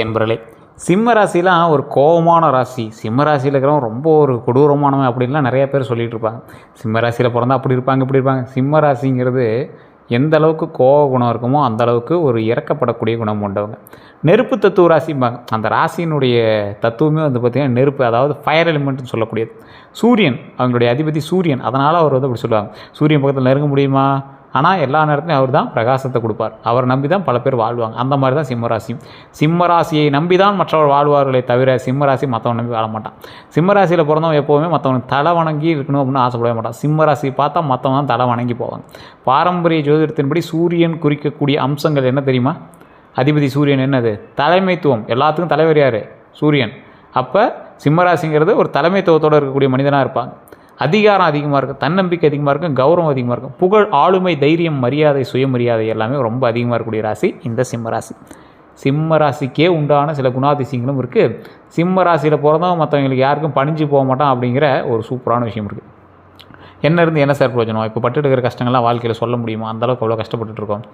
என்பர்களே, சிம்ம ராசிலாம் ஒரு கோபமான ராசி. சிம்ம ராசியில் இருக்கிறவங்க ரொம்ப ஒரு கொடூரமானவன் அப்படின்லாம் நிறைய பேர் சொல்லிகிட்டு இருப்பாங்க. சிம்ம ராசியில் பிறந்தா அப்படி இருப்பாங்க இப்படி இருப்பாங்க. சிம்ம ராசிங்கிறது எந்த அளவுக்கு கோப குணம் இருக்குமோ அந்த அளவுக்கு ஒரு இறக்கப்படக்கூடிய குணம் கொண்டவங்க. நெருப்பு தத்துவ ராசிம்பாங்க. அந்த ராசியினுடைய தத்துவமே வந்து பார்த்திங்கன்னா நெருப்பு, அதாவது ஃபயர் எலிமெண்ட்னு சொல்லக்கூடியது. சூரியன் அவங்களுடைய அதிபதி சூரியன், அதனால் அவர் வந்து அப்படி சொல்லுவாங்க. சூரியன் பக்கத்தில் நெருங்க முடியுமா? ஆனால் எல்லா நேரத்துலையும் அவர் தான் பிரகாசத்தை கொடுப்பார். அவரை நம்பி தான் பல பேர் வாழ்வாங்க. அந்த மாதிரி தான் சிம்மராசியும். சிம்மராசியை நம்பி தான் மற்றவர் வாழ்வார்களே தவிர சிம்மராசி மற்றவன் நம்பி வாழ மாட்டான். சிம்மராசியில் பிறந்தவன் எப்போவுமே மற்றவனுக்கு தலை வணங்கி இருக்கணும் அப்படின்னு ஆசைப்படவே மாட்டான். சிம்மராசி பார்த்தா மற்றவன் தான் தலை வணங்கி போவாங்க. பாரம்பரிய ஜோதிடத்தின்படி சூரியன் குறிக்கக்கூடிய அம்சங்கள் என்ன தெரியுமா? அதிபதி சூரியன் என்னது? தலைமைத்துவம். எல்லாத்துக்கும் தலைவர் யார்? சூரியன். அப்போ சிம்மராசிங்கிறது ஒரு தலைமைத்துவத்தோடு இருக்கக்கூடிய மனிதனாக இருப்பாங்க. அதிகாரம் அதிகமாக இருக்கும், தன்னம்பிக்கை அதிகமாக இருக்கும், கௌரவம் அதிகமாக இருக்கும், புகழ், ஆளுமை, தைரியம், மரியாதை, சுயமரியாதை எல்லாமே ரொம்ப அதிகமாக இருக்கக்கூடிய ராசி இந்த சிம்மராசி. சிம்ம ராசிக்கே உண்டான சில குணாதிசயங்களும் இருக்குது. சிம்ம ராசியில் பிறந்தவங்க மற்றவங்களுக்கு யாருக்கும் பணிஞ்சு போக மாட்டான் அப்படிங்கிற ஒரு சூப்பரான விஷயம் இருக்குது. என்ன இருந்து என்ன சார் பிரயோஜனம்? இப்போ பட்டு இருக்கிற கஷ்டங்கள்லாம் வாழ்க்கையில் சொல்ல முடியுமா? அந்தளவுக்கு அவ்வளோ கஷ்டப்பட்டுருக்கோம்.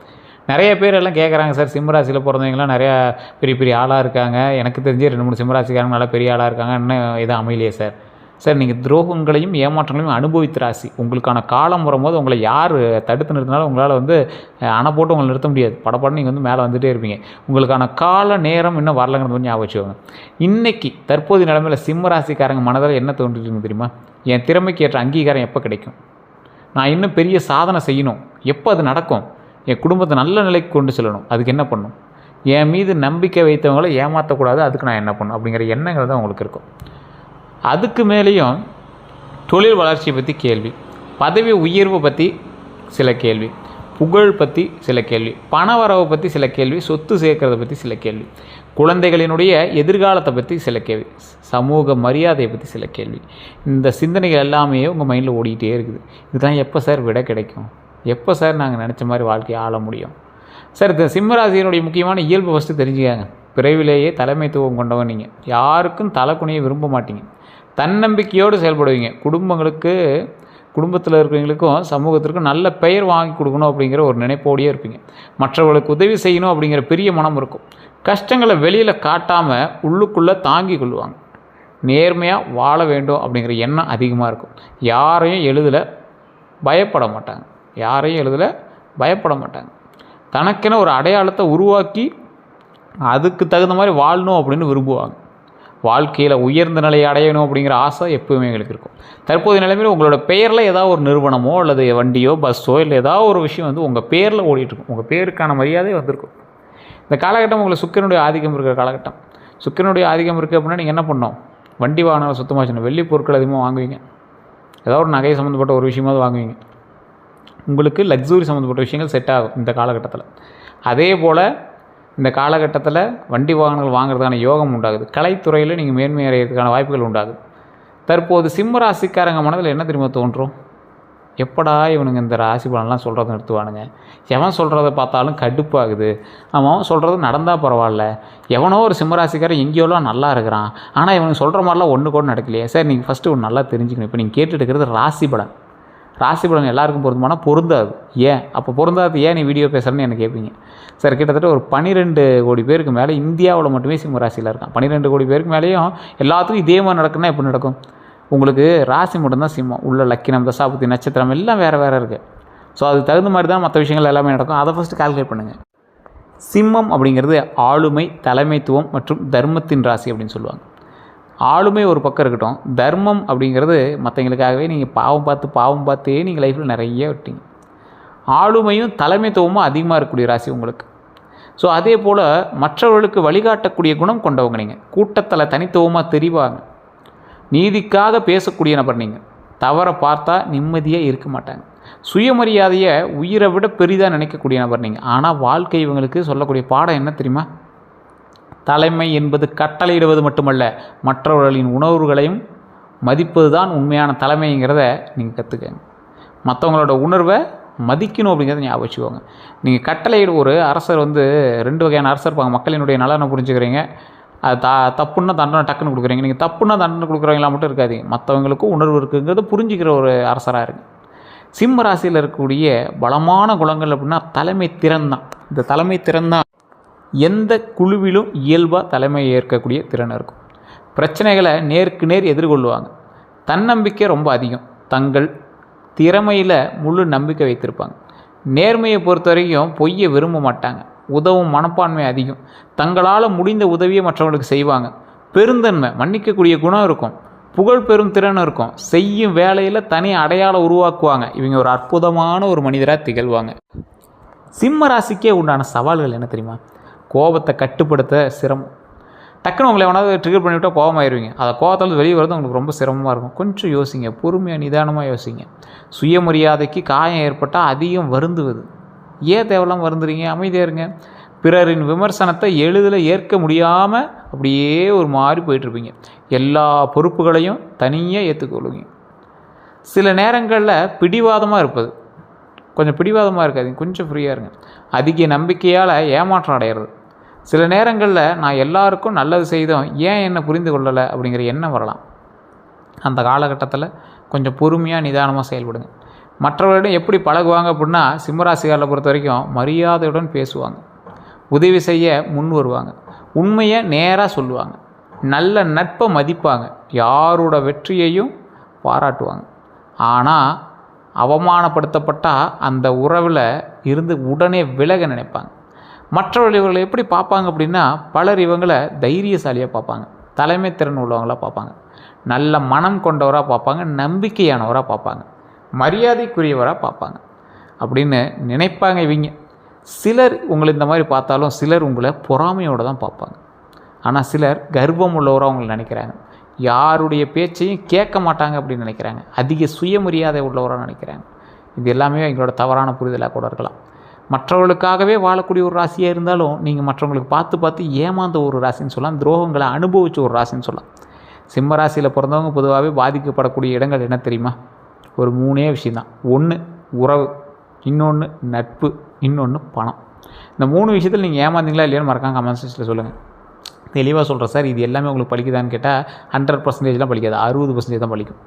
நிறைய பேர் எல்லாம் கேட்குறாங்க, சார் சிம்மராசியில் பிறந்தவங்களாம் நிறையா பெரிய பெரிய ஆளாக இருக்காங்க, எனக்கு தெரிஞ்சு 2-3 சிம்மராசிக்காரங்க நல்லா பெரிய ஆளாக இருக்காங்க, இன்னும் எதுவும் அமையலையே சார். சார், நீங்கள் துரோகங்களையும் ஏமாற்றங்களையும் அனுபவித்த ராசி. உங்களுக்கான காலம் வரும்போது உங்களை யார் தடுத்து நிறுத்தினாலும் உங்களால் வந்து அணை போட்டு உங்களை நிறுத்த முடியாது. படப்படம் நீங்கள் வந்து மேலே வந்துகிட்டே இருப்பீங்க. உங்களுக்கான கால நேரம் இன்னும் வரலங்கிறது கொஞ்சம் ஞாபகம் வச்சுக்கோங்க. இன்றைக்கி தற்போதைய நிலைமையில் சிம்ம ராசிக்காரங்க மனதில் என்ன தோன்றிட்டு தெரியுமா? என் திறமைக்கு ஏற்ற அங்கீகாரம் எப்போ கிடைக்கும்? நான் இன்னும் பெரிய சாதனை செய்யணும், எப்போ அது நடக்கும்? என் குடும்பத்தை நல்ல நிலைக்கு கொண்டு செல்லணும், அதுக்கு என்ன பண்ணணும்? என் மீது நம்பிக்கை வைத்தவங்களை ஏமாற்றக்கூடாது, அதுக்கு நான் என்ன பண்ணணும் அப்படிங்கிற எண்ணங்கள் தான் உங்களுக்கு இருக்கும். அதுக்கு மேலேயும் தொழில் வளர்ச்சியை பற்றி கேள்வி, பதவி உயர்வு பற்றி சில கேள்வி, புகழ் பற்றி சில கேள்வி, பண வரவை பற்றி சில கேள்வி, சொத்து சேர்க்கறதை பற்றி சில கேள்வி, குழந்தைகளினுடைய எதிர்காலத்தை பற்றி சில கேள்வி, சமூக மரியாதையை பற்றி சில கேள்வி. இந்த சிந்தனைகள் எல்லாமே உங்கள் மைண்டில் ஓடிக்கிட்டே இருக்குது. இதுதான் எப்போ சார் விட கிடைக்கும்? எப்போ சார் நாங்கள் நினச்ச மாதிரி வாழ்க்கையை ஆள முடியும்? சார், இந்த சிம்மராசியினுடைய முக்கியமான இயல்பு ஃபஸ்ட்டு தெரிஞ்சுக்காங்க. பிறவிலேயே தலைமைத்துவம் கொண்டவன் நீங்கள். யாருக்கும் தலைக்குனியை விரும்ப மாட்டீங்க. தன்னம்பிக்கையோடு செயல்படுவீங்க. குடும்பத்தில் இருக்கிறவங்களுக்கும் சமூகத்திற்கும் நல்ல பெயர் வாங்கி கொடுக்கணும் அப்படிங்கிற ஒரு நினைப்போடையே இருப்பீங்க. மற்றவர்களுக்கு உதவி செய்யணும் அப்படிங்கிற பெரிய மனம் இருக்கும். கஷ்டங்களை வெளியில் காட்டாமல் உள்ளுக்குள்ளே தாங்கி கொள்ளுவாங்க. நேர்மையாக வாழ வேண்டும் அப்படிங்கிற எண்ணம் அதிகமாக இருக்கும். யாரையும் எளிதில் பயப்பட மாட்டாங்க. தனக்கென ஒரு அடையாளத்தை உருவாக்கி அதுக்கு தகுந்த மாதிரி வாழணும் அப்படின்னு விரும்புவாங்க. வாழ்க்கையில் உயர்ந்த நிலையை அடையணும் அப்படிங்கிற ஆசை எப்போவுமே எங்களுக்கு இருக்கும். தற்போதைய நிலைமையில் உங்களோட பெயரில் ஏதாவது ஒரு நிறுவனமோ அல்லது வண்டியோ பஸ்ஸோ இல்லை ஏதாவது ஒரு விஷயம் வந்து உங்கள் பேரில் ஓடிட்டுருக்கும். உங்கள் பேருக்கான மரியாதை வந்திருக்கும். இந்த காலகட்டம் உங்களுக்கு சுக்கிரனுடைய ஆதிக்கம் இருக்கிற காலகட்டம். சுக்கிரனுடைய ஆதிக்கம் இருக்குது அப்படின்னா நீங்கள் என்ன பண்ணணும்? வண்டி வாகனங்களை சுத்தமாக வச்சுக்கணும். வெள்ளி பொருட்கள் அதிகமாக வாங்குவீங்க. ஏதாவது ஒரு நகை சம்மந்தப்பட்ட ஒரு விஷயமாவது வாங்குவீங்க. உங்களுக்கு லக்ஸுரி சம்மந்தப்பட்ட விஷயங்கள் செட் ஆகும் இந்த காலகட்டத்தில். அதே போல் இந்த காலகட்டத்தில் வண்டி வாகனங்கள் வாங்குறதுக்கான யோகம் உண்டாகுது. கலைத்துறையில் நீங்கள் மேன்மை அடைகிறதுக்கான வாய்ப்புகள் உண்டாகுது. தற்போது சிம்ம ராசிக்காரங்க மனதில் என்ன தெரியுமா தோன்றும்? எப்படா இவனுங்க இந்த ராசி பலன்லாம் சொல்கிறத நிறுத்துவானுங்க? எவன் சொல்கிறத பார்த்தாலும் கடுப்பாகுது. அவன் சொல்கிறது நடந்தால் பரவாயில்ல. எவனோ ஒரு சிம்மராசிக்காரன் எங்கேயோலாம் நல்லா இருக்கிறான், ஆனால் இவனுக்கு சொல்கிற மாதிரிலாம் ஒன்று கூட நடக்கலையே. சார், நீங்கள் ஃபஸ்ட்டு ஒன்று நல்லா தெரிஞ்சுக்கணும். இப்போ நீங்கள் கேட்டுட்டு இருக்கிறது ராசி பலன். ராசி பலன் எல்லாருக்கும் பொருந்துமானா பொருந்தாது. ஏன் அப்போ பொருந்தாது? ஏன் நீ வீடியோ பேசுகிறேன்னு எனக்கு கேட்பீங்க. சார், கிட்டத்தட்ட ஒரு 12 கோடி பேருக்கு மேலே இந்தியாவில் மட்டுமே சிம்ம ராசியில் இருக்கான். 12 கோடி பேருக்கு மேலேயும் எல்லாத்துக்கும் இதே மாதிரி நடக்குன்னா எப்படி நடக்கும்? உங்களுக்கு ராசி மட்டும்தான் சிம்மம். உள்ள லக்கினம், தசாபுத்தி, நட்சத்திரம் எல்லாம் வேறு இருக்குது. ஸோ அதுக்கு தகுந்த மாதிரி தான் மற்ற விஷயங்கள் எல்லாமே நடக்கும். அதை ஃபஸ்ட்டு கால்குலேட் பண்ணுங்கள். சிம்மம் அப்படிங்கிறது ஆளுமை, தலைமைத்துவம் மற்றும் தர்மத்தின் ராசி அப்படின்னு சொல்லுவாங்க. ஆளுமை ஒரு பக்கம் இருக்கட்டும், தர்மம் அப்படிங்கிறது மற்றவங்களுக்காகவே நீங்கள் பாவம் பார்த்தே நீங்கள் லைஃப்பில் நிறைய விட்டீங்க. ஆளுமையும் தலைமைத்துவமும் அதிகமாக இருக்கக்கூடிய ராசி உங்களுக்கு. ஸோ அதே போல் மற்றவர்களுக்கு வழிகாட்டக்கூடிய குணம் கொண்டவங்க நீங்கள். கூட்டத்தில் தனித்துவமாக தெரிவாங்க. நீதிக்காக பேசக்கூடிய நபர் நீங்கள். தவறை பார்த்தா நிம்மதியாக இருக்க மாட்டாங்க. சுயமரியாதையை உயிரை விட பெரிதாக நினைக்கக்கூடிய நபர் நீங்கள். ஆனால் வாழ்க்கை இவங்களுக்கு சொல்லக்கூடிய பாடம் என்ன தெரியுமா? தலைமை என்பது கட்டளையிடுவது மட்டுமல்ல, மற்றவர்களின் உணர்வுகளையும் மதிப்பது தான் உண்மையான தலைமைங்கிறத நீங்கள் கற்றுக்கங்க. மற்றவங்களோட உணர்வை மதிக்கணும் அப்படிங்கிறத ஞாபகம் வச்சுக்கோங்க. நீங்கள் கட்டளையிட ஒரு அரசர் வந்து 2 வகையான அரசர் இருப்பாங்க. மக்களினுடைய நலனை புரிஞ்சுக்கிறீங்க, அது தப்புன்னா தண்டனை டக்குன்னு கொடுக்குறீங்க. நீங்கள் தப்புன்னா தண்டனை கொடுக்குறவங்களா மட்டும் இருக்காதீங்க, மற்றவங்களுக்கும் உணர்வு இருக்குங்கிறத புரிஞ்சுக்கிற ஒரு அரசராக இருக்குது. சிம்ம ராசியில் இருக்கக்கூடிய பலமான குணங்கள் அப்படின்னா தலைமை திறன் தான். இந்த தலைமை திறன் தான் எந்த குழுவிலும் இயல்பாக தலைமை ஏற்கக்கூடிய திறன் இருக்கும். பிரச்சனைகளை நேருக்கு நேர் எதிர்கொள்வாங்க. தன்னம்பிக்கை ரொம்ப அதிகம். தங்கள் திறமையில் முழு நம்பிக்கை வைத்திருப்பாங்க. நேர்மையை பொறுத்த வரைக்கும் பொய்யை விரும்ப மாட்டாங்க. உதவும் மனப்பான்மை அதிகம். தங்களால் முடிந்த உதவியை மற்றவங்களுக்கு செய்வாங்க. பெருந்தன்மை, மன்னிக்கக்கூடிய குணம் இருக்கும். புகழ் பெரும் திறன் இருக்கும். செய்யும் வேலையில் தனி அடையாளம் உருவாக்குவாங்க. இவங்க ஒரு அற்புதமான ஒரு மனிதராக திகழ்வாங்க. சிம்ம ராசிக்கே உண்டான சவால்கள் என்ன தெரியுமா? கோபத்தை கட்டுப்படுத்த சிரமம். டக்குன்னு உங்களை எவனாவது ட்ரிகர் பண்ணிவிட்டால் கோபமாயிருவீங்க. அதை கோபத்தால் வெளியே வரது உங்களுக்கு ரொம்ப சிரமமாக இருக்கும். கொஞ்சம் யோசிங்க, பொறுமையாக நிதானமாக யோசிங்க. சுயமரியாதைக்கு காயம் ஏற்பட்டால் அதிகம் வருந்துவது. ஏன் தேவையில்லாமல் வருந்துறீங்க? அமைதியாக இருங்க. பிறரின் விமர்சனத்தை எளிதில் ஏற்க முடியாமல் அப்படியே ஒரு மாதிரி போயிட்டுருப்பீங்க. எல்லா பொறுப்புகளையும் தனியாக ஏற்றுக்கொள்ளுவீங்க. சில நேரங்களில் பிடிவாதமாக இருப்பது. கொஞ்சம் பிடிவாதமாக இருக்காதீங்க, கொஞ்சம் ஃப்ரீயாக இருங்க. அதிக நம்பிக்கையால் ஏமாற்றம் அடைகிறது. சில நேரங்களில் நான் எல்லாருக்கும் நல்லது செய்தோம், ஏன் என்னை புரிந்து கொள்ளலை அப்படிங்கிற எண்ணம் வரலாம். அந்த காலகட்டத்தில் கொஞ்சம் பொறுமையாக நிதானமாக செயல்படுங்க. மற்றவர்களிடம் எப்படி பழகுவாங்க அப்படின்னா, சிம்மராசிகாரில் பொறுத்த வரைக்கும் மரியாதையுடன் பேசுவாங்க. உதவி செய்ய முன் வருவாங்க. உண்மையை நேராக சொல்லுவாங்க. நல்ல நட்பை மதிப்பாங்க. யாரோட வெற்றியையும் பாராட்டுவாங்க. ஆனால் அவமானப்படுத்தப்பட்டால் அந்த உறவில் இருந்து உடனே விலக நினைப்பாங்க. மற்றவர்கள் இவர்களை எப்படி பார்ப்பாங்க அப்படின்னா, பலர் இவங்களை தைரியசாலியாக பார்ப்பாங்க. தலைமை திறன் உள்ளவங்களாக பார்ப்பாங்க. நல்ல மனம் கொண்டவராக பார்ப்பாங்க. நம்பிக்கையானவராக பார்ப்பாங்க. மரியாதைக்குரியவராக பார்ப்பாங்க அப்படின்னு நினைப்பாங்க இவங்க. சிலர் உங்களை இந்த மாதிரி பார்த்தாலும் சிலர் உங்களை பொறாமையோடு தான் பார்ப்பாங்க. ஆனால் சிலர் கர்வம் உள்ளவராக உங்களை நினைக்கிறாங்க. யாருடைய பேச்சையும் கேட்க மாட்டாங்க அப்படின்னு நினைக்கிறாங்க. அதிக சுயமரியாதை உள்ளவராக நினைக்கிறாங்க. இது எல்லாமே எங்களோட தவறான புரிதலாக கூட இருக்கலாம். மற்றவர்களுக்காகவே வாழக்கூடிய ஒரு ராசியாக இருந்தாலும் நீங்கள் மற்றவங்களுக்கு பார்த்து பார்த்து ஏமாந்த ஒரு ராசின்னு சொல்லலாம். துரோகங்களை அனுபவித்த ஒரு ராசின்னு சொல்லலாம். சிம்ம ராசியில் பிறந்தவங்க பொதுவாகவே பாதிக்கப்படக்கூடிய இடங்கள் என்ன தெரியுமா? ஒரு 3 விஷயந்தான். ஒன்று உறவு, இன்னொன்று நட்பு, இன்னொன்று பணம். இந்த 3 விஷயத்தில் நீங்கள் ஏமாந்தீங்களா இல்லையான்னு மறக்காம கமெண்ட் செக்ஷனில் சொல்லுங்கள். தெளிவாக சொல்கிறேன் சார், இது எல்லாமே உங்களுக்கு பலிக்குதான்னு கேட்டால் 100% பலிக்காது. 60% தான் பலிக்கும்.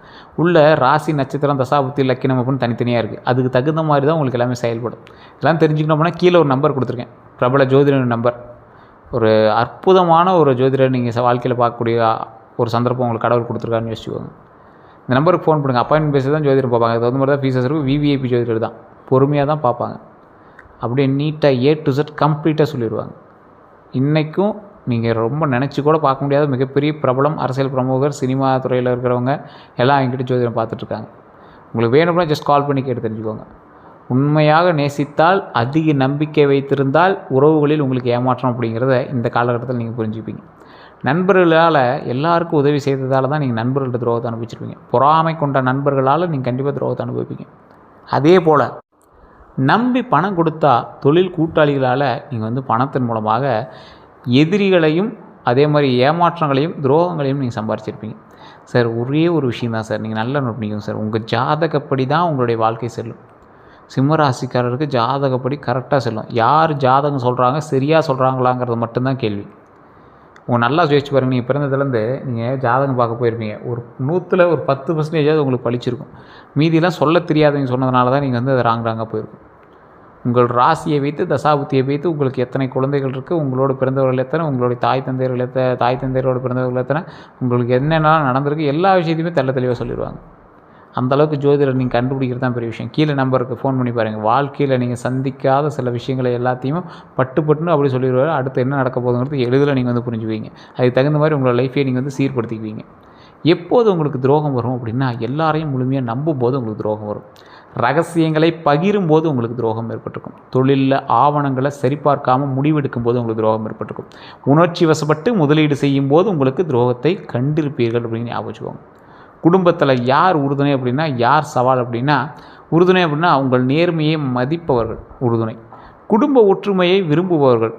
உள்ள ராசி, நட்சத்திரம், தசாபுத்தி, லக்கினம் அப்படின்னு தனித்தனியாக இருக்குது. அதுக்கு தகுந்த மாதிரி தான் உங்களுக்கு எல்லாமே செயல்படும். இதெல்லாம் தெரிஞ்சுக்கணும் அப்படின்னா கீழே ஒரு நம்பர் கொடுத்துருக்கேன், பிரபல ஜோதிடர் நம்பர். ஒரு அற்புதமான ஒரு ஜோதிடர் நீங்கள் வாழ்க்கையில் பார்க்கக்கூடிய ஒரு சந்தர்ப்பம் உங்களுக்கு கடவுள் கொடுத்துருக்காருன்னு யோசிச்சுக்கோங்க. இந்த நம்பருக்கு ஃபோன் பண்ணுங்கள். அப்பாயின்மெண்ட் பேசி தான் ஜோதிடர் பார்ப்பாங்க. அது தகுந்த மாதிரி தான் ஃபீஸஸ் இருக்கும். விவிஐபி ஜோதிடர் தான். பொறுமையாக தான் பார்ப்பாங்க. அப்படியே நீட்டாக A to Z கம்ப்ளீட்டாக சொல்லிடுவாங்க. இன்றைக்கும் நீங்கள் ரொம்ப நினச்சி கூட பார்க்க முடியாத மிகப்பெரிய பிரபலம், அரசியல் பிரமுகர், சினிமா துறையில் இருக்கிறவங்க எல்லாம் என்கிட்ட ஜோதிடம் பார்த்துட்ருக்காங்க. உங்களுக்கு வேணும்னா ஜஸ்ட் கால் பண்ணி கேட்டு தெரிஞ்சுக்கோங்க. உண்மையாக நேசித்தால், அதிக நம்பிக்கை வைத்திருந்தால் உறவுகளில் உங்களுக்கு ஏமாற்றம் அப்படிங்கிறத இந்த காலகட்டத்தில் நீங்கள் புரிஞ்சுப்பீங்க. நண்பர்களால் எல்லாருக்கும் உதவி செய்ததால் தான் நீங்கள் நண்பர்கள்ட்ட துரோகத்தை அனுபவிச்சிருப்பீங்க. பொறாமை கொண்ட நண்பர்களால் நீங்கள் கண்டிப்பாக துரோகத்தை அனுபவிப்பீங்க. அதே போல் நம்பி பணம் கொடுத்தா தொழில் கூட்டாளிகளால் நீங்கள் பணத்தின் மூலமாக எதிரிகளையும் அதே மாதிரி ஏமாற்றங்களையும் துரோகங்களையும் நீங்கள் சம்பாரிச்சிருப்பீங்க. சார் ஒரே ஒரு விஷயந்தான் சார், நீங்கள் நல்லா நோட் பண்ணிக்கோங்க சார். உங்கள் ஜாதகப்படி தான் உங்களுடைய வாழ்க்கை செல்லும். சிம்மராசிக்காரருக்கு ஜாதகப்படி கரெக்டாக செல்லும். யார் ஜாதகம் சொல்கிறாங்க, சரியாக சொல்கிறாங்களாங்கிறது மட்டும்தான் கேள்வி. உங்கள் நல்லா யோசிச்சு பாருங்கள். நீங்கள் பிறந்ததுலேருந்து நீங்கள் ஜாதகம் பார்க்க போயிருப்பீங்க. ஒரு 100ல் ஒரு 10% உங்களுக்கு பழிச்சிருக்கும். மீதியெல்லாம் சொல்ல தெரியாதவங்க சொன்னதுனால தான் நீங்கள் அது ராங்காக போயிருக்கும். உங்கள் ராசியை வைத்து, தசாபுத்தியை வைத்து உங்களுக்கு எத்தனை குழந்தைகள் இருக்குது, உங்களோட பிறந்தவர்கள் எத்தனை, உங்களுடைய தாய் தந்தையரோட பிறந்தவர்கள் எத்தனை, உங்களுக்கு என்னென்னலாம் நடந்திருக்கு, எல்லா விஷயத்தையுமே தெளிவாக சொல்லிடுவாங்க. அந்தளவுக்கு ஜோதிடர் நீங்கள் கண்டுபிடிக்கிறது தான் பெரிய விஷயம். கீழே நம்பருக்கு ஃபோன் பண்ணி பாருங்கள். வாழ்க்கையில் நீங்கள் சந்திக்காத சில விஷயங்களை எல்லாத்தையுமே பட்டுன்னு அப்படி சொல்லிடுவார். அடுத்து என்ன நடக்க போகுதுங்கிறது எளிதில் நீங்கள் புரிஞ்சுக்குவீங்க. அதுக்கு தகுந்த மாதிரி உங்களோட லைஃபை நீங்கள் சீர்படுத்திக்குவீங்க. எப்போது உங்களுக்கு துரோகம் வரும் அப்படின்னா, எல்லாரையும் முழுமையாக நம்பும் போது உங்களுக்கு துரோகம் வரும். ரகசியங்களை பகிரும் போது உங்களுக்கு துரோகம் ஏற்பட்டிருக்கும். தொழிலில் ஆவணங்களை சரிபார்க்காமல் முடிவெடுக்கும் போது உங்களுக்கு துரோகம் ஏற்பட்டிருக்கும். உணர்ச்சி வசப்பட்டு முதலீடு செய்யும் போது உங்களுக்கு துரோகத்தை கண்டிருப்பீர்கள் அப்படின்னு ஞாபகம் வச்சுக்கோங்க. குடும்பத்தில் யார் உறுதுணை அப்படின்னா, யார் சவால் அப்படின்னா, உறுதுணை அப்படின்னா உங்கள் நேர்மையை மதிப்பவர்கள் உறுதுணை. குடும்ப ஒற்றுமையை விரும்புபவர்கள்,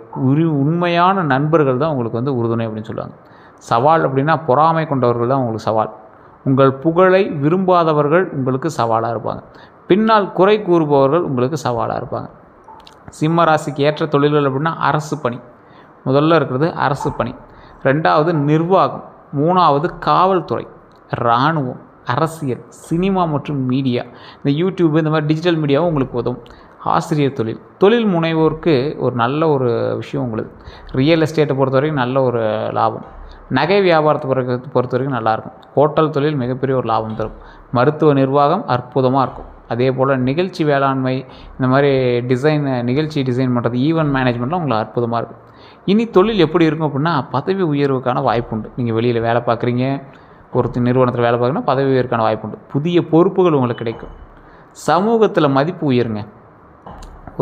உண்மையான நண்பர்கள் தான் உங்களுக்கு உறுதுணை அப்படின்னு சொல்லுவாங்க. சவால் அப்படின்னா பொறாமை கொண்டவர்கள் தான் உங்களுக்கு சவால். உங்கள் புகழை விரும்பாதவர்கள் உங்களுக்கு சவாலாக இருப்பாங்க. பின்னால் குறை கூறுபவர்கள் உங்களுக்கு சவாலாக இருப்பாங்க. சிம்ம ராசிக்கு ஏற்ற தொழில்கள் அப்படின்னா அரசு பணி. முதல்ல இருக்கிறது அரசு பணி, 2வது நிர்வாகம், 3வது காவல்துறை, இராணுவம், அரசியல், சினிமா மற்றும் மீடியா. இந்த யூடியூப் இந்த மாதிரி டிஜிட்டல் மீடியாவும் உங்களுக்கு உதவும். ஆசிரியர் தொழில், தொழில் முனைவோருக்கு ஒரு நல்ல ஒரு விஷயம் உங்களுக்கு. ரியல் எஸ்டேட்டை பொறுத்த வரைக்கும் நல்ல ஒரு லாபம். நகை வியாபாரத்தை பொறுத்த வரைக்கும் நல்லாயிருக்கும். ஹோட்டல் தொழில் மிகப்பெரிய ஒரு லாபம் தரும். மருத்துவ நிர்வாகம் அற்புதமாக இருக்கும். அதே போல் நிகழ்ச்சி வேளாண்மை, இந்த மாதிரி நிகழ்ச்சி டிசைன் பண்ணுறது, ஈவெண்ட் மேனேஜ்மெண்ட்லாம் உங்களுக்கு அற்புதமாக இருக்கும். இனி தொழில் எப்படி இருக்கும் அப்படின்னா, பதவி உயர்வுக்கான வாய்ப்பு உண்டு. நீங்கள் வெளியில் வேலை பார்க்குறீங்க, ஒரு நிறுவனத்தில் வேலை பார்க்குறீங்கன்னா பதவி உயர்வுக்கான வாய்ப்பு உண்டு. புதிய பொறுப்புகள் உங்களுக்கு கிடைக்கும். சமூகத்தில் மதிப்பு உயருங்க.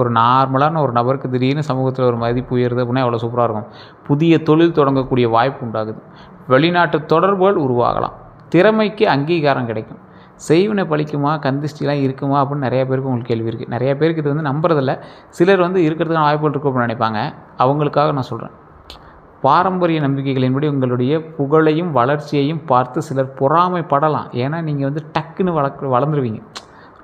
ஒரு நார்மலான ஒரு நபருக்கு திடீர்னு சமூகத்தில் ஒரு மதிப்பு உயருது அப்படின்னா எவ்வளோ சூப்பராக இருக்கும். புதிய தொழில் தொடங்கக்கூடிய வாய்ப்பு உண்டாகுது. வெளிநாட்டு தொடர்புகள் உருவாகலாம். திறமைக்கு அங்கீகாரம் கிடைக்கும். செய்வினை பழிக்குமா, கந்திஷ்டிலாம் இருக்குமா அப்படின்னு நிறையா பேருக்கு உங்களுக்கு கேள்வி இருக்குது. நிறையா பேருக்கு இது நம்புறதில்ல. சிலர் இருக்கிறதுக்கான வாய்ப்புகள் இருக்கும் அப்படின்னு நினைப்பாங்க. அவங்களுக்காக நான் சொல்கிறேன். பாரம்பரிய நம்பிக்கைகளின்படி உங்களுடைய புகழையும் வளர்ச்சியையும் பார்த்து சிலர் பொறாமைப்படலாம். ஏன்னா நீங்கள் டக்குன்னு வளர்ந்துருவீங்க.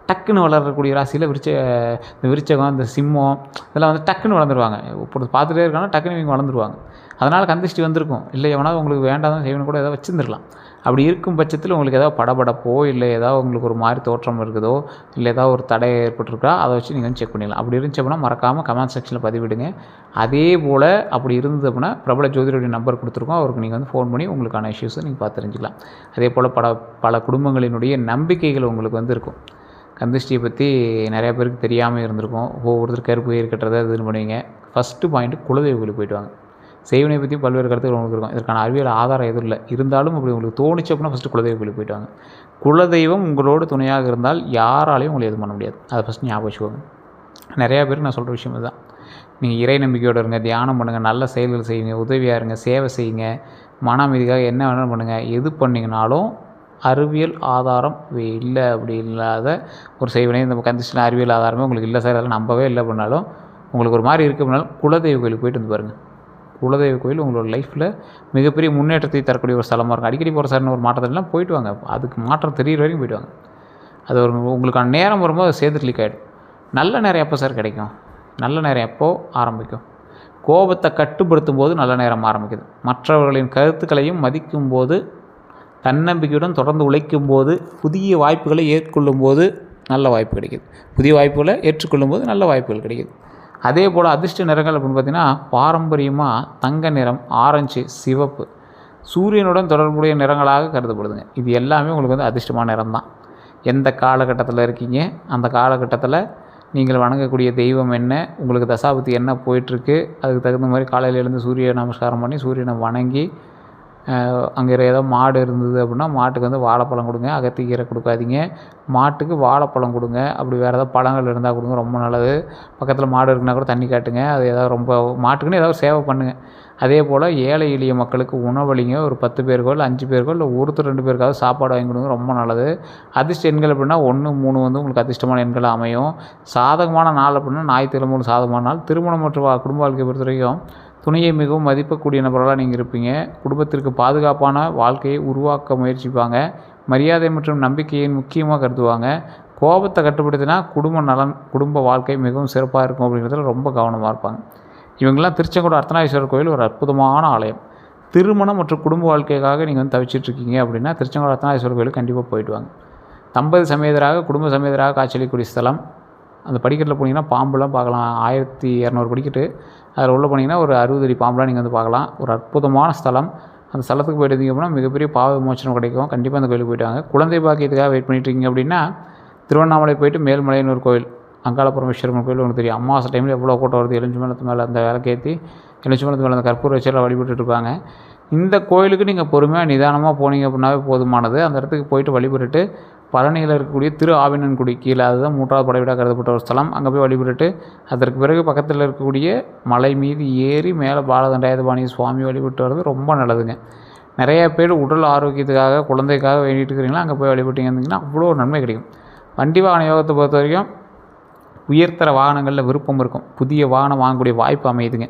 டக்குன்னு வளரக்கூடிய ராசியில் இந்த விருச்சகம், இந்த சிம்மம் இதெல்லாம் டக்குன்னு வளர்ந்துருவாங்க. இப்போ பார்த்துட்டே இருக்காங்கன்னா டக்குன்னு இவங்க வளர்ந்துருவாங்க. அதனால் கந்திஷ்டி வந்திருக்கும். இல்லை எவனாவது உங்களுக்கு வேண்டாதான் செய்வனை கூட ஏதாவது வச்சுருந்துருக்கலாம். அப்படி இருக்கும் பட்சத்தில் உங்களுக்கு ஏதாவது படபடப்போ, இல்லை ஏதாவது உங்களுக்கு ஒரு மாதிரி தோற்றம் இருக்குதோ, இல்லை ஏதாவது ஒரு தடை ஏற்பட்டிருக்கா, அதை வச்சு நீங்கள் செக் பண்ணிடலாம். அப்படி இருந்துச்சு அப்படின்னா மறக்காமல் கமெண்ட் செக்ஷனில் பதிவிடுங்க. அதே போல் அப்படி இருந்தது அப்படின்னா பிரபல ஜோதிடருடைய நம்பர் கொடுத்துருக்கோம். அவருக்கு நீங்கள் ஃபோன் பண்ணி உங்களுக்கான இஷ்யூஸை நீங்கள் பார்த்து தெரிஞ்சுக்கலாம். அதே போல் பல குடும்பங்களினுடைய நம்பிக்கைகள் உங்களுக்கு இருக்கும். கந்திஷ்டியை பற்றி நிறையா பேருக்கு தெரியாமல் இருந்திருக்கும். ஒவ்வொருத்தர் கருப்பு உயிர் கட்டுறதை இதுன்னு பண்ணுவீங்க. ஃபஸ்ட்டு பாயிண்ட்டு குலதெய்வ கோயிலுக்கு போய்ட்டு வாங்க. செய்வினை பற்றி பல்வேறு கருத்துக்கள் உங்களுக்கு இருக்கும். இதற்கான அறிவியல் ஆதாரம் எதுவும் இல்லை. இருந்தாலும் அப்படி உங்களுக்கு தோணுச்சு அப்படின்னா ஃபஸ்ட்டு குலதெய்வ கோயிலுக்கு போய்ட்டு வாங்க. குலதெய்வம் உங்களோட துணையாக இருந்தால் யாராலையும் உங்களை எதுவும் பண்ண முடியாது. அதை ஃபஸ்ட் ஞாபகம் வச்சுக்கோங்க. நிறையா பேருக்கு நான் சொல்கிற விஷயம் இதுதான். நீங்கள் இறை நம்பிக்கையோடு இருங்க, தியானம் பண்ணுங்கள், நல்ல செயல்கள் செய்யுங்க, உதவியாக இருங்க, சேவை செய்யுங்க, மன அமைதிக்காக என்ன வேணாலும் பண்ணுங்கள். எது பண்ணிங்கனாலும் அறிவியல் ஆதாரம் இல்லை அப்படி இல்லாத ஒரு செய்வினை, இந்த கந்திஷ்டியில் அறிவியல் ஆதாரமே உங்களுக்கு இல்லை சார், அதெல்லாம் நம்பவே இல்லை அப்படின்னாலும் உங்களுக்கு ஒரு மாதிரி இருக்குது அப்படின்னாலும் குலதெய்வ கோயிலுக்கு போய்ட்டு பாருங்கள். குலதெய்வ கோயில் உங்களோட லைஃப்பில் மிகப்பெரிய முன்னேற்றத்தை தரக்கூடிய ஒரு ஸ்தலமாக இருக்கும். அடிக்கடி போகிற சார்னு ஒரு மாற்றத்திலாம் போய்ட்டு வாங்க. அதுக்கு மாற்றம் தெரிகிற வரைக்கும் போய்ட்டு வாங்க. அது உங்களுக்கான நேரம் வரும்போது அது சேர்த்து கிளிக் ஆகிடும். நல்ல நேரம் எப்போ சார் கிடைக்கும்? நல்ல நேரம் எப்போ ஆரம்பிக்கும்? கோபத்தை கட்டுப்படுத்தும் போது நல்ல நேரம் ஆரம்பிக்குது. மற்றவர்களின் கருத்துக்களையும் மதிக்கும் போது, தன்னம்பிக்கையுடன் தொடர்ந்து உழைக்கும் போது, புதிய வாய்ப்புகளை ஏற்கொள்ளும் போது நல்ல வாய்ப்பு கிடைக்கிது. புதிய வாய்ப்புகளை ஏற்றுக்கொள்ளும் போது நல்ல வாய்ப்புகள் கிடைக்கிது. அதே போல் அதிர்ஷ்ட நிறங்கள் அப்படின்னு பார்த்திங்கன்னா, பாரம்பரியமாக தங்க நிறம், ஆரஞ்சு, சிவப்பு, சூரியனுடன் தொடர்புடைய நிறங்களாக கருதப்படுதுங்க. இது எல்லாமே உங்களுக்கு அதிர்ஷ்டமான நிறம் தான். எந்த காலகட்டத்தில் இருக்கீங்க, அந்த காலகட்டத்தில் நீங்கள் வணங்கக்கூடிய தெய்வம் என்ன, உங்களுக்கு தசாபுத்தி என்ன போயிட்டுருக்கு, அதுக்கு தகுந்த மாதிரி காலையில் எழுந்து சூரிய நமஸ்காரம் பண்ணி சூரியனை வணங்கி, அங்கே ஏதோ மாடு இருந்தது அப்படின்னா மாட்டுக்கு வாழைப்பழம் கொடுங்க. அகத்திக்கீரை கொடுக்காதீங்க, மாட்டுக்கு வாழைப்பழம் கொடுங்க. அப்படி வேறு ஏதாவது பழங்கள் இருந்தால் கொடுங்க, ரொம்ப நல்லது. பக்கத்தில் மாடு இருக்குன்னா கூட தண்ணி காட்டுங்க. அது ஏதாவது ரொம்ப மாட்டுக்குன்னு ஏதாவது சேவை பண்ணுங்கள். அதே போல் ஏழை எளிய மக்களுக்கு உணவளிங்க. ஒரு 10 பேருக்கோ இல்லை 5 பேருக்கோ இல்லை ஒருத்தர் 2 பேருக்காவது சாப்பாடு வாங்கி கொடுங்க, ரொம்ப நல்லது. அதிர்ஷ்ட எண்கள் அப்படின்னா 1, 3 உங்களுக்கு அதிர்ஷ்டமான எண்கள் அமையும். சாதகமான நாள் அப்படின்னா ஞாயிற்றுக்கிழமை ஒரு சாதகமான நாள். திருமணம் மற்றும் குடும்ப வாழ்க்கையை பொறுத்த வரைக்கும் துணையை மிகவும் மதிப்பக்கூடிய நபர்களாக நீங்கள் இருப்பீங்க. குடும்பத்திற்கு பாதுகாப்பான வாழ்க்கையை உருவாக்க முயற்சிப்பாங்க. மரியாதை மற்றும் நம்பிக்கையை முக்கியமாக கருதுவாங்க. கோபத்தை கட்டுப்படுத்தினா குடும்ப நலன், குடும்ப வாழ்க்கை மிகவும் சிறப்பாக இருக்கும் அப்படிங்கிறதுல ரொம்ப கவனமாக இருப்பாங்க. இவங்கெல்லாம் திருச்செங்கோடு அர்த்தநாரீஸ்வரர் கோயில் ஒரு அற்புதமான ஆலயம். திருமணம் மற்றும் குடும்ப வாழ்க்கைக்காக நீங்கள் தவிச்சிட்ருக்கீங்க அப்படின்னா திருச்செங்கோடு அர்த்தநாரீஸ்வரர் கோயிலுக்கு கண்டிப்பாக போயிட்டு வாங்க. தம்பதி சமேதராக குடும்ப சமேதராக காட்சியளிக்கக்கூடிய ஸ்தலம். அந்த படிக்கட்டில் போனீங்கன்னா பாம்புலாம் பார்க்கலாம். 1200 படிக்கட்டு. அதில் உள்ளே போனீங்கன்னா ஒரு 60 அடி பாம்புலாம் நீங்கள் பார்க்கலாம். ஒரு அற்புதமான ஸ்தலம். அந்த ஸ்தலத்துக்கு போய்ட்டு இருந்தீங்க அப்படின்னா மிகப்பெரிய பாவ விமோச்சனம் கிடைக்கும். கண்டிப்பாக அந்த கோயிலுக்கு போய்ட்டு வாங்க. குழந்தை பாக்கியத்துக்காக வெயிட் பண்ணிட்டுருக்கீங்க அப்படின்னா திருவண்ணாமலை போய்ட்டு மேல்மலைன்னு ஒரு கோயில், அங்காளபரமேஸ்வரன் கோயில் உங்களுக்கு தெரியும். அமாவாசை டைமில் எவ்வளோ கூட்டம் வருது. எலுமிச்சை மரத்து மேலே அந்த விளக்கேற்றி எலுமிச்சை மரத்து மேலே அந்த கற்பூர வச்செல்லாம் வழிபட்டுட்டு இருப்பாங்க. இந்த கோயிலுக்கு நீங்கள் பொறுமையாக நிதானமாக போனீங்க அப்படின்னாவே போதுமானது. அந்த இடத்துக்கு போய்ட்டு வழிபட்டுட்டு பழனியில் இருக்கக்கூடிய திரு ஆவினன்குடி கீழே, அதுதான் 3வது படைவீடாக கருதப்பட்ட ஒரு ஸ்தலம். அங்கே போய் வழிபட்டுட்டு அதற்கு பிறகு பக்கத்தில் இருக்கக்கூடிய மலை மீது ஏறி மேலே பாலதண்டாயுதபாணி சுவாமி வழிபட்டு வர்றது ரொம்ப நல்லதுங்க. நிறைய பேர் உடல் ஆரோக்கியத்துக்காக குழந்தைக்காக வேண்டிட்டு இருக்கிறீங்களா, அங்கே போய் வழிபட்டிங்க இருந்தீங்கன்னா அவ்வளோ நன்மை கிடைக்கும். வண்டி வாகன யோகத்தை பொறுத்த வரைக்கும் உயர்தர வாகனங்களில் விருப்பம் இருக்கும். புதிய வாகனம் வாங்கக்கூடிய வாய்ப்பு அமையுதுங்க.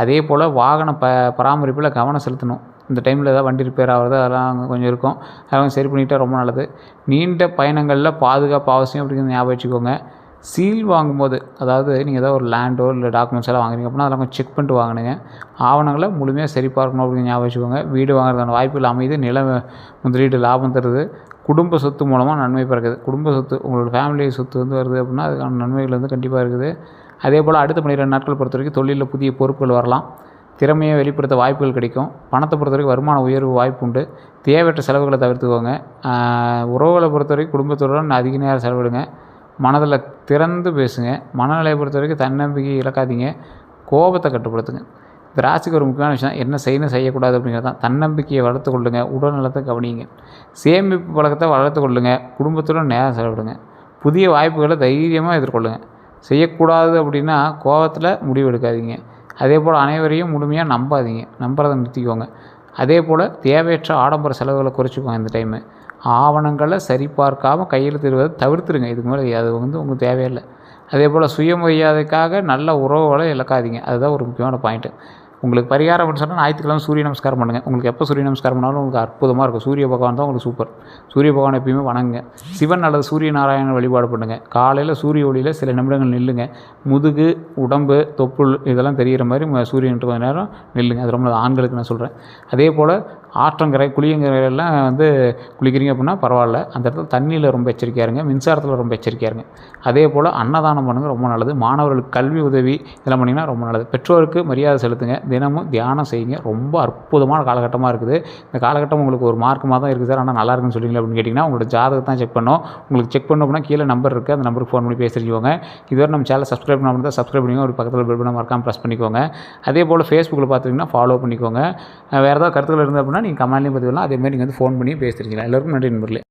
அதே போல் வாகன பராமரிப்பில் கவனம் செலுத்தணும். இந்த டைமில் ஏதாவது வண்டி ரிப்பேர் ஆகிறது அதெல்லாம் அங்கே கொஞ்சம் இருக்கும். அதெல்லாம் சரி பண்ணிட்டால் ரொம்ப நல்லது. நீண்ட பயணங்களில் பாதுகாப்பு அவசியம் அப்படிங்கிறது ஞாபகம் வச்சுக்கோங்க. சீல் வாங்கும்போது, அதாவது நீங்கள் ஏதாவது ஒரு லேண்டோ இல்லை டாக்குமெண்ட்ஸ் எல்லாம் வாங்குறீங்க அப்படின்னா அதெல்லாம் கொஞ்சம் செக் பண்ணிட்டு வாங்கினுங்க. ஆவணங்களை முழுமையாக சரி பார்க்கணும் அப்படின்னு ஞாபகம் வச்சுக்கோங்க. வீடு வாங்குறதான வாய்ப்புகள் அமைது. நில முதலீடு லாபம் தருது. குடும்ப சொத்து மூலமாக நன்மை பிறக்குது. குடும்ப சொத்து உங்களோட ஃபேமிலி சொத்து வந்து வருது அப்படின்னா அதுக்கான நன்மைகள் வந்து கண்டிப்பாக இருக்குது. அதே போல் அடுத்த 12 நாட்கள் பொறுத்த வரைக்கும் தொழிலில் புதிய பொறுப்புகள் வரலாம். திறமையை வெளிப்படுத்த வாய்ப்புகள் கிடைக்கும். பணத்தை பொறுத்த வரைக்கும் வருமான உயர்வு வாய்ப்பு உண்டு. தேவையற்ற செலவுகளை தவிர்த்துக்கோங்க. உறவுகளை பொறுத்த வரைக்கும் குடும்பத்துடன் அதிக நேரம் செலவிடுங்க. மனதில் திறந்து பேசுங்க. மனநிலையை பொறுத்த வரைக்கும் தன்னம்பிக்கை இழக்காதீங்க. கோபத்தை கட்டுப்படுத்துங்க. இந்த ராசிக்கு ஒரு முக்கியமான விஷயம் என்ன செய்யணும் செய்யக்கூடாது அப்படிங்கிறது தான். தன்னம்பிக்கையை வளர்த்து கொள்ளுங்கள். உடல் நலத்தை கவனிங்க. சேமிப்பு பழக்கத்தை வளர்த்து கொள்ளுங்கள். குடும்பத்துடன் நேரம் செலவிடுங்க. புதிய வாய்ப்புகளை தைரியமாக எதிர்கொள்ளுங்க. செய்யக்கூடாது அப்படின்னா கோபத்தில் முடிவு எடுக்காதீங்க. அதே போல் அனைவரையும் முழுமையாக நம்பாதீங்க. நம்புறதை நிறுத்திக்கோங்க. அதே போல் தேவையற்ற ஆடம்பர செலவுகளை குறைச்சிக்கோங்க. இந்த டைமு ஆவணங்களை சரிபார்க்காமல் கையெழுத்திடுவதை தவிர்த்துருங்க. இதுக்கு மேலே அது வந்து உங்களுக்கு தேவையில்லை. அதே போல் சுயமரியாதைக்காக நல்ல உறவுகளை இழக்காதீங்க. அதுதான் ஒரு முக்கியமான பாயிண்ட்டு. உங்களுக்கு பரிகாரம் அப்படின்னு சொன்னால் ஞாயிற்றுக்கிழமை சூரிய நமஸ்காரம் பண்ணுங்கள். உங்களுக்கு எப்போ சூரிய நமஸ்காரம் பண்ணாலும் உங்களுக்கு அற்புதமாக இருக்கும். சூரிய பகவான் தான் உங்களுக்கு சூப்பர். சூரிய பகவான் எப்பயுமே வணங்குங்க. சிவன் அல்லது சூரிய நாராயணன் வழிபாடு பண்ணுங்கள். காலையில் சூரிய ஒளியில் சில நிமிடங்கள் நில்லுங்க. முதுகு, உடம்பு, தொப்புள் இதெல்லாம் தெரிகிற மாதிரி சூரியன்ட்டு கொஞ்சம் நேரம் நில்லுங்க. அது ரொம்ப ஆண்களுக்கு நான் சொல்கிறேன். அதே போல் ஆற்றங்கரை குளியங்கரையெல்லாம் வந்து குளிக்கிறீங்க அப்படின்னா பரவாயில்ல. அந்த இடத்துல தண்ணியில் ரொம்ப எச்சரிக்கையாக இருங்க. மின்சாரத்தில் ரொம்ப எச்சரிக்கையாக இருங்க. அதே போல் அன்னதானம் பண்ணுங்கள், ரொம்ப நல்லது. மாணவர்களுக்கு கல்வி உதவி இதெல்லாம் பண்ணிங்கன்னா ரொம்ப நல்லது. பெற்றோருக்கு மரியாதை செலுத்துங்க. தினமும் தியானம் செய்யுங்க. ரொம்ப அற்புதமான காலகட்டமாக இருக்குது. இந்த காலகட்டம் உங்களுக்கு ஒரு மார்க்கமாக தான் இருக்குது சார், ஆனால் நல்லா இருக்குன்னு சொல்கிறீங்களா அப்படின்னு கேட்டிங்கன்னா உங்களோட ஜாதகத்தை தான் செக் பண்ணோம். உங்களுக்கு செக் பண்ணோம் அப்படின்னா கீழே நம்பர் இருக்குது. அந்த நம்பருக்கு ஃபோன் பண்ணி பேசிக்கோங்க. இதுவரை நம்ம சேனலை சப்ஸ்கிரைப் பண்ணாமல் தான் சப்ஸ்கிரைப் பண்ணிக்கோங்க. ஒரு பக்கத்தில் பெல் பட்டன் மறக்காமல் ப்ரெஸ் பண்ணிக்கோங்க. அதே போல் ஃபேஸ்புக்கில் பார்த்துட்டிங்கன்னா ஃபாலோ பண்ணிக்கோங்க. வேறு ஏதாவது கருத்துக்கள் இருந்தால் அப்படின்னா நீங்கள் கமெண்ட்லேயும் பதிவிடலாம். அதேமாதிரி நீங்கள் வந்து ஃபோன் பண்ணி பேசிருக்கீங்களா. எல்லோருக்கும் நன்றி நண்பர்களே.